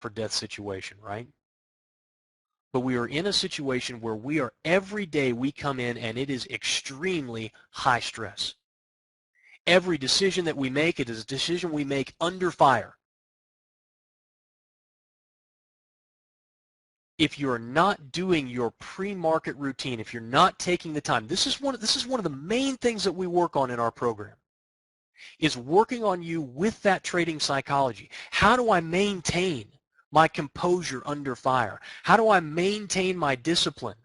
for death situation, right? But we are in a situation where we are, every day we come in and it is extremely high stress. Every decision that we make, it is a decision we make under fire. If you're not doing your pre-market routine, if you're not taking the time, this is one of the main things that we work on in our program, is working on you with that trading psychology. How do I maintain my composure under fire? How do I maintain my discipline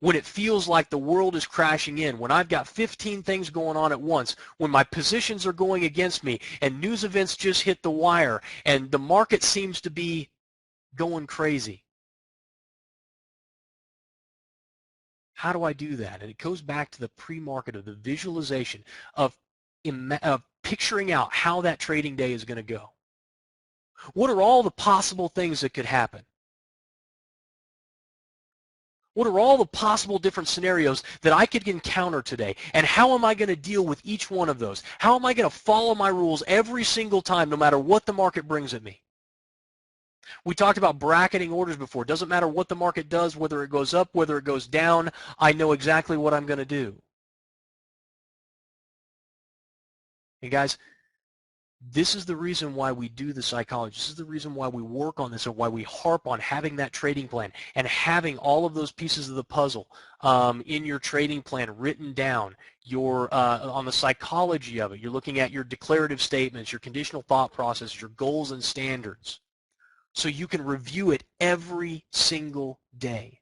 when it feels like the world is crashing in, when I've got 15 things going on at once, when my positions are going against me and news events just hit the wire and the market seems to be going crazy? How do I do that? And it goes back to the pre-market, of the visualization of picturing out how that trading day is going to go. What are all the possible things that could happen? What are all the possible different scenarios that I could encounter today? And how am I going to deal with each one of those? How am I going to follow my rules every single time, no matter what the market brings at me? We talked about bracketing orders before. It doesn't matter what the market does, whether it goes up, whether it goes down, I know exactly what I'm going to do. And guys, this is the reason why we do the psychology. This is the reason why we work on this, and why we harp on having that trading plan and having all of those pieces of the puzzle in your trading plan written down. Your on the psychology of it, you're looking at your declarative statements, your conditional thought process, your goals and standards, so you can review it every single day.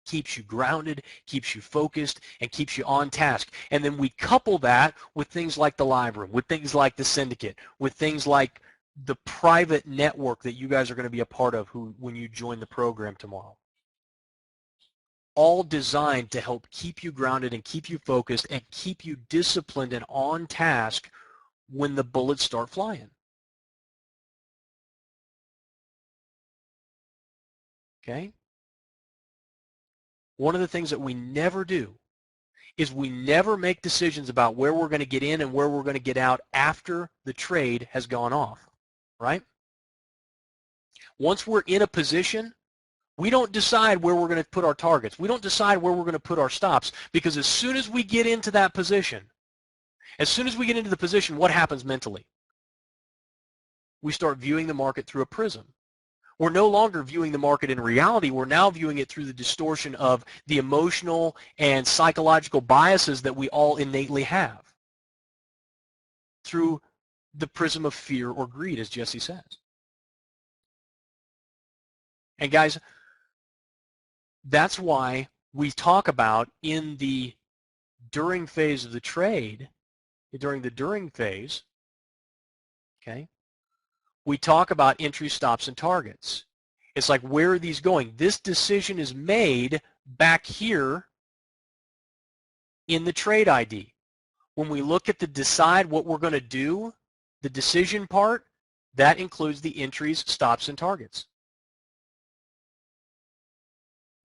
Keeps you grounded, keeps you focused, and keeps you on task. And then we couple that with things like the live room, with things like the syndicate, with things like the private network that you guys are going to be a part of when you join the program tomorrow. All designed to help keep you grounded and keep you focused and keep you disciplined and on task when the bullets start flying. Okay? One of the things that we never do is we never make decisions about where we're going to get in and where we're going to get out after the trade has gone off, right? Once we're in a position, we don't decide where we're going to put our targets. We don't decide where we're going to put our stops, because as soon as we get into that position, what happens mentally? We start viewing the market through a prism. We're no longer viewing the market in reality. We're now viewing it through the distortion of the emotional and psychological biases that we all innately have, through the prism of fear or greed, as Jesse says. And guys, that's why we talk about in the during phase of the trade, during the during phase, okay, we talk about entry, stops, and targets. It's like, where are these going? This decision is made back here in the trade ID. When we look at the decide what we're going to do, the decision part, that includes the entries, stops, and targets.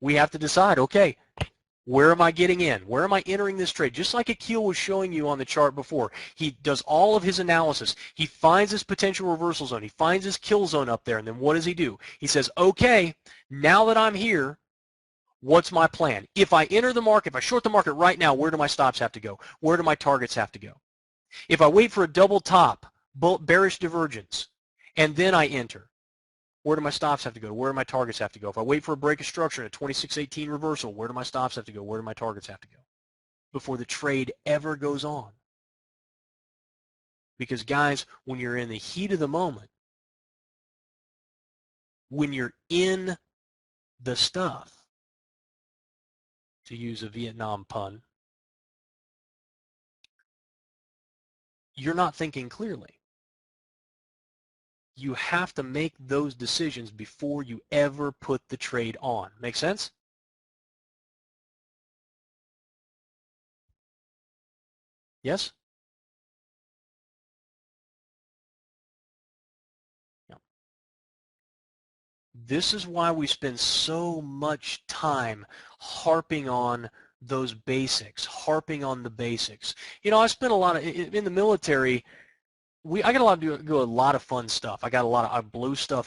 We have to decide, okay, where am I getting in? Where am I entering this trade? Just like Akil was showing you on the chart before. He does all of his analysis. He finds his potential reversal zone. He finds his kill zone up there. And then what does he do? He says, okay, now that I'm here, what's my plan? If I enter the market, if I short the market right now, where do my stops have to go? Where do my targets have to go? If I wait for a double top, bearish divergence, and then I enter, where do my stops have to go? Where do my targets have to go? If I wait for a break of structure and a 2618 reversal, where do my stops have to go? Where do my targets have to go? Before the trade ever goes on. Because guys, when you're in the heat of the moment, when you're in the stuff, to use a Vietnam pun, you're not thinking clearly. You have to make those decisions before you ever put the trade on. Make sense? Yes? Yeah. This is why we spend so much time harping on those basics, harping on the basics. You know, I spent a lot of, in the military, I got a lot to do a lot of fun stuff. I got a lot of I blow stuff